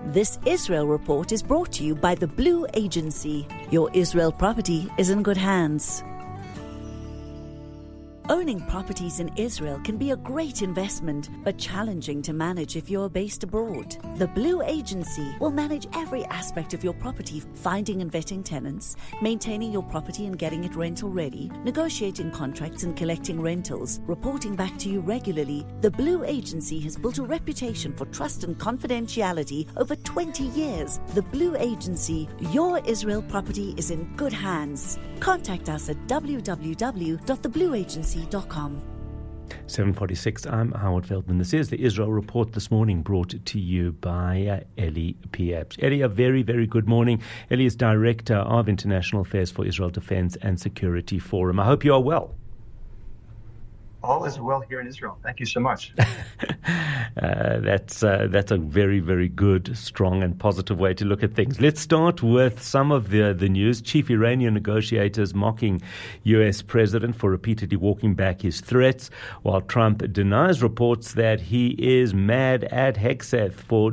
This Israel report is brought to you by the Blue Agency. Your Israel property is in good hands. Owning properties in Israel can be a great investment, but challenging to manage if you're based abroad. The Blue Agency will manage every aspect of your property, finding and vetting tenants, maintaining your property and getting it rental ready, negotiating contracts and collecting rentals, reporting back to you regularly. The Blue Agency has built a reputation for trust and confidentiality over 20 years. The Blue Agency, your Israel property is in good hands. Contact us at www.theblueagency.com. 7:46. I'm Howard Feldman. This is the Israel Report this morning, brought to you by Elie Pieprz. Elie, a very, very good morning. Elie is Director of International Affairs for Israel Defense and Security Forum. I hope you are well. All is well here in Israel. Thank you so much. That's a very, very good, strong and positive way to look at things. Let's start with some of the news. Chief Iranian negotiators mocking U.S. President for repeatedly walking back his threats, while Trump denies reports that he is mad at Hegseth for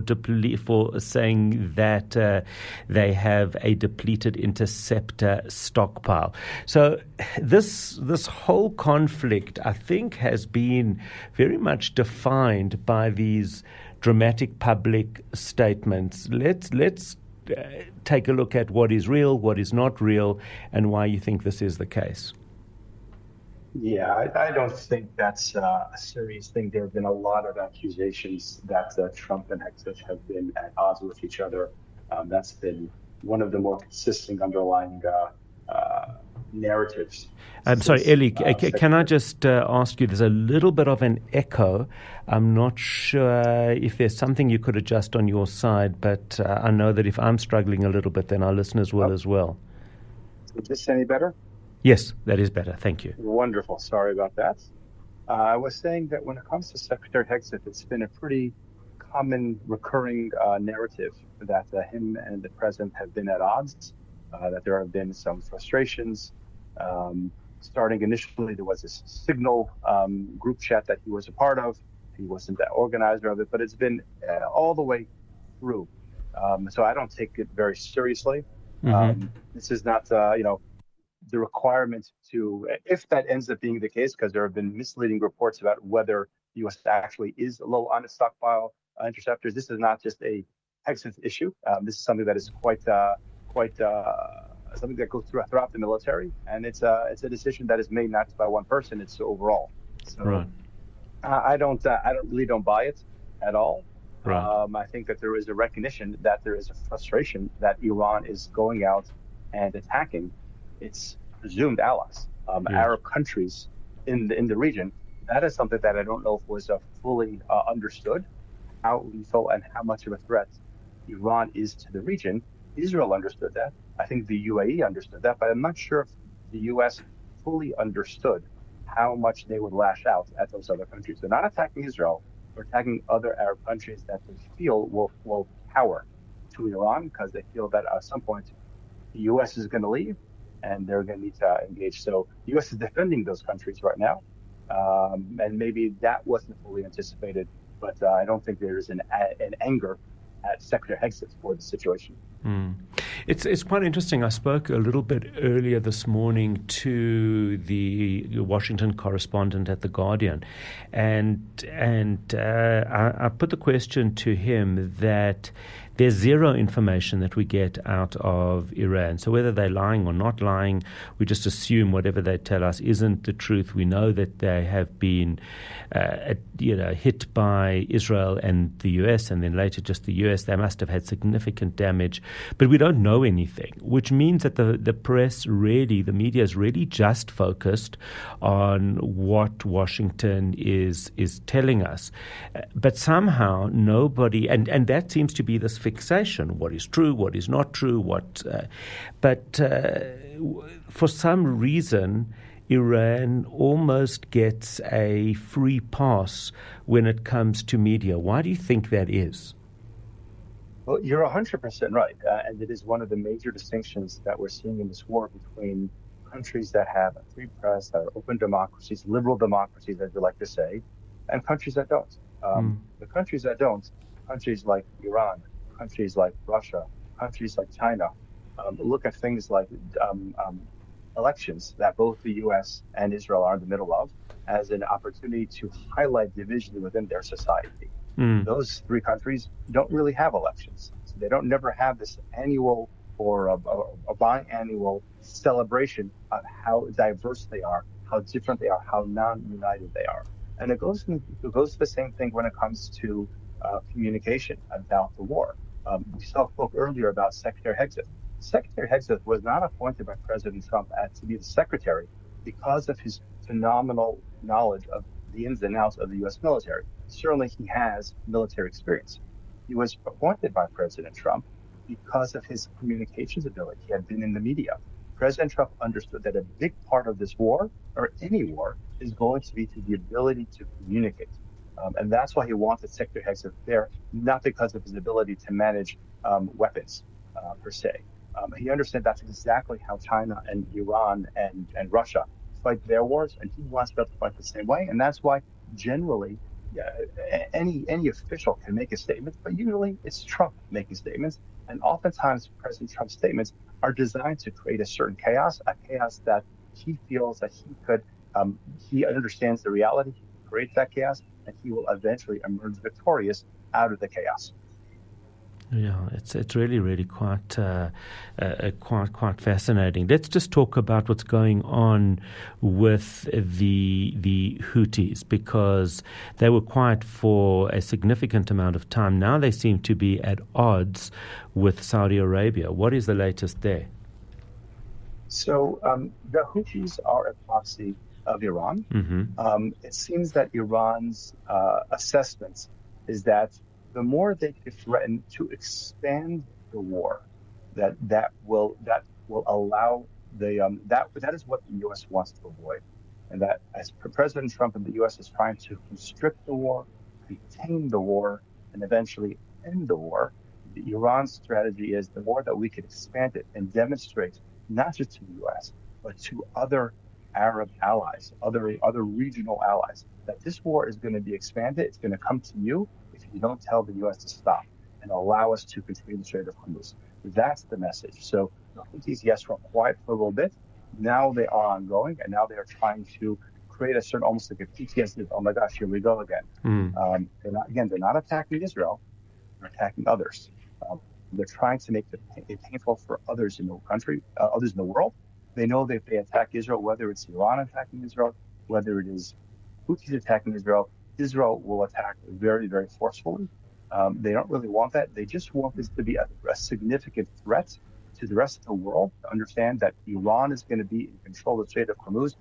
saying that they have a depleted interceptor stockpile. So this whole conflict, I think, has been very much defined by these dramatic public statements. Let's take a look at what is real, what is not real, and why you think this is the case. Yeah, I don't think that's a serious thing. There have been a lot of accusations that Trump and Hegseth have been at odds with each other. That's been one of the more consistent underlying narratives. I'm sorry, Elie, can I just ask you, there's a little bit of an echo. I'm not sure if there's something you could adjust on your side, but I know that if I'm struggling a little bit, then our listeners will as well. Is this any better? Yes, that is better. Thank you. Wonderful. Sorry about that. I was saying that when it comes to Secretary Hegseth, it's been a pretty common recurring narrative that him and the president have been at odds, that there have been some frustrations. Starting initially, there was this Signal group chat that he was a part of. He wasn't the organizer of it, but it's been all the way through. So I don't take it very seriously. Mm-hmm. This is not, the requirement to, if that ends up being the case, because there have been misleading reports about whether the U.S. actually is low on its stockpile interceptors. This is not just a Hegseth issue. This is something that is quite something that goes throughout the military, and it's a decision that is made not by one person; it's overall. So right. I don't buy it at all. Right. I think that there is a recognition that there is a frustration that Iran is going out and attacking its presumed allies, Arab countries in the region. That is something that I don't know if was fully understood, how lethal and how much of a threat Iran is to the region. Israel understood that. I think the UAE understood that, but I'm not sure if the U.S. fully understood how much they would lash out at those other countries. They're not attacking Israel, they're attacking other Arab countries that they feel will cower to Iran, because they feel that at some point the U.S. is going to leave and they're going to need to engage. So the U.S. is defending those countries right now, and maybe that wasn't fully anticipated, but I don't think there is an anger at Secretary Hegseth for the situation. It's quite interesting. I spoke a little bit earlier this morning to the Washington correspondent at The Guardian, and I put the question to him that there's zero information that we get out of Iran. So whether they're lying or not lying, we just assume whatever they tell us isn't the truth. We know that they have been hit by Israel and the US, and then later just the US. They must have had significant damage, but we don't know anything, which means that the press really, the media is really just focused on what Washington is telling us. But somehow nobody, and that seems to be this fixation, what is true, what is not true, but for some reason Iran almost gets a free pass when it comes to media. Why do you think that is? Well, you're 100% right. And it is one of the major distinctions that we're seeing in this war between countries that have a free press, that are open democracies, liberal democracies, as we like to say, and countries that don't. The countries that don't, countries like Iran, countries like Russia, countries like China, look at things like um, um, elections that both the U.S. and Israel are in the middle of as an opportunity to highlight division within their society. Mm. Those three countries don't really have elections. So they don't never have this annual or a biannual celebration of how diverse they are, how different they are, how non-united they are. And it goes the same thing when it comes to communication about the war. We spoke earlier about Secretary Hegseth. Secretary Hegseth was not appointed by President Trump to be the secretary because of his phenomenal knowledge of the ins and outs of the U.S. military. Certainly, he has military experience. He was appointed by President Trump because of his communications ability. He had been in the media. President Trump understood that a big part of this war, or any war, is going to be to the ability to communicate. And that's why he wanted Secretary Hegseth there, not because of his ability to manage weapons per se. He understood that's exactly how China and Iran and Russia fight their wars, and he wants to be able to fight the same way. And that's why generally any official can make a statement, but usually it's Trump making statements. And oftentimes President Trump's statements are designed to create a certain chaos, a chaos that he feels that he understands the reality, he can create that chaos, and he will eventually emerge victorious out of the chaos. Yeah, it's really quite fascinating. Let's just talk about what's going on with the Houthis, because they were quiet for a significant amount of time. Now they seem to be at odds with Saudi Arabia. What is the latest there? So the Houthis are a proxy of Iran. Mm-hmm. It seems that Iran's assessment is that the more they threaten to expand the war, that will allow that is what the U.S. wants to avoid, and that as President Trump and the U.S. is trying to constrict the war, contain the war, and eventually end the war. Iran's strategy is the more that we can expand it and demonstrate not just to the U.S. but to other Arab allies, other regional allies, that this war is going to be expanded. It's going to come to you if you don't tell the U.S. to stop and allow us to control the Strait of Hormuz. That's the message. So the Houthis, yes, were quiet for a little bit. Now they are ongoing, and now they are trying to create a certain, almost like a PTSD. Oh my gosh, here we go again. They're not attacking Israel; they're attacking others. They're trying to make it painful for others in the country, others in the world. They know that if they attack Israel, whether it's Iran attacking Israel, whether it is Houthis attacking Israel, Israel will attack very, very forcefully. They don't really want that. They just want this to be a significant threat to the rest of the world, to understand that Iran is going to be in control of the Strait of Hormuz.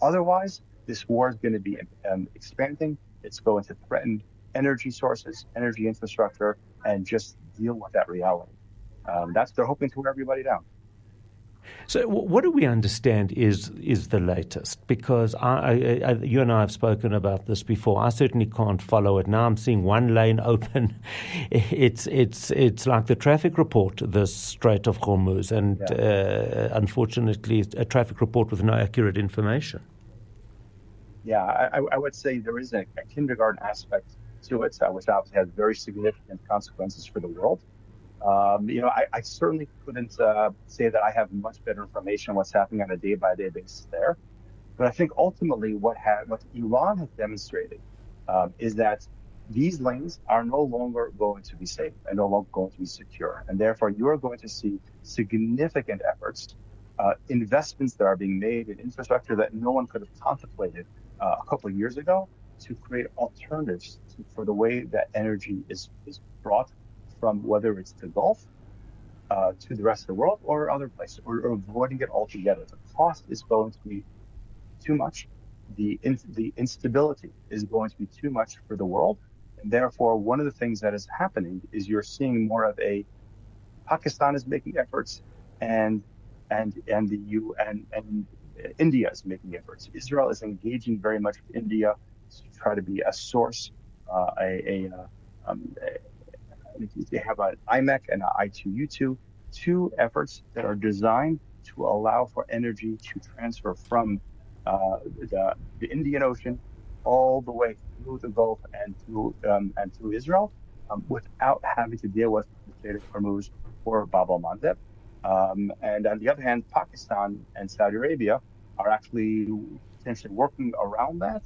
Otherwise, this war is going to be expanding. It's going to threaten energy sources, energy infrastructure, and just deal with that reality. They're hoping to wear everybody down. So what do we understand is the latest? Because you and I have spoken about this before. I certainly can't follow it. Now I'm seeing one lane open. It's like the traffic report, the Strait of Hormuz, and unfortunately a traffic report with no accurate information. Yeah, I would say there is a kindergarten aspect to it, which obviously has very significant consequences for the world. I certainly couldn't say that I have much better information on what's happening on a day-by-day basis there. But I think ultimately what Iran has demonstrated is that these lanes are no longer going to be safe and no longer going to be secure. And therefore, you are going to see significant efforts, investments that are being made in infrastructure that no one could have contemplated a couple of years ago, to create alternatives for the way that energy is brought from, whether it's the Gulf to the rest of the world or other places, or avoiding it altogether. The cost is going to be too much. The instability is going to be too much for the world. And therefore, one of the things that is happening is you're seeing more of a Pakistan is making efforts, and India is making efforts. Israel is engaging very much with India to try to be a source, they have an IMEC and an I2U2, two efforts that are designed to allow for energy to transfer from the Indian Ocean all the way through the Gulf and through Israel. without having to deal with the Strait of Hormuz or Bab el-Mandeb. And on the other hand, Pakistan and Saudi Arabia are actually potentially working around that,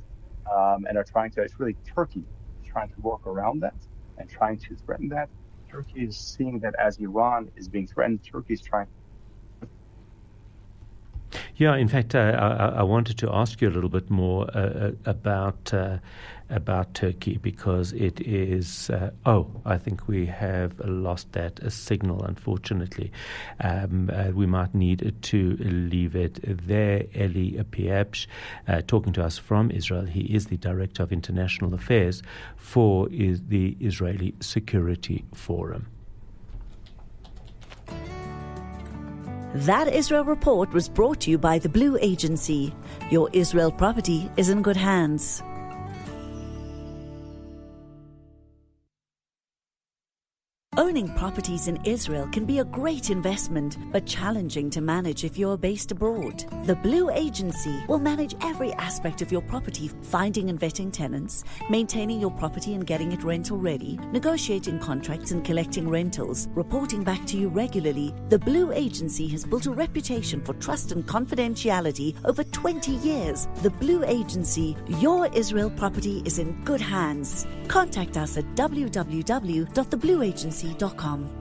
and are trying to. It's really Turkey trying to work around that and trying to threaten that. Turkey is seeing that as Iran is being threatened. Turkey is trying. Yeah, in fact, I wanted to ask you a little bit more about Turkey, because it is. I think we have lost that signal, unfortunately. We might need to leave it there. Elie Pieprz, talking to us from Israel. He is the Director of International Affairs for the Israeli Security Forum. That Israel Report was brought to you by the Blue Agency. Your Israel property is in good hands. Owning properties in Israel can be a great investment, but challenging to manage if you're based abroad. The Blue Agency will manage every aspect of your property, finding and vetting tenants, maintaining your property and getting it rental ready, negotiating contracts and collecting rentals, reporting back to you regularly. The Blue Agency has built a reputation for trust and confidentiality over 20 years. The Blue Agency, your Israel property is in good hands. Contact us at www.theblueagency.com.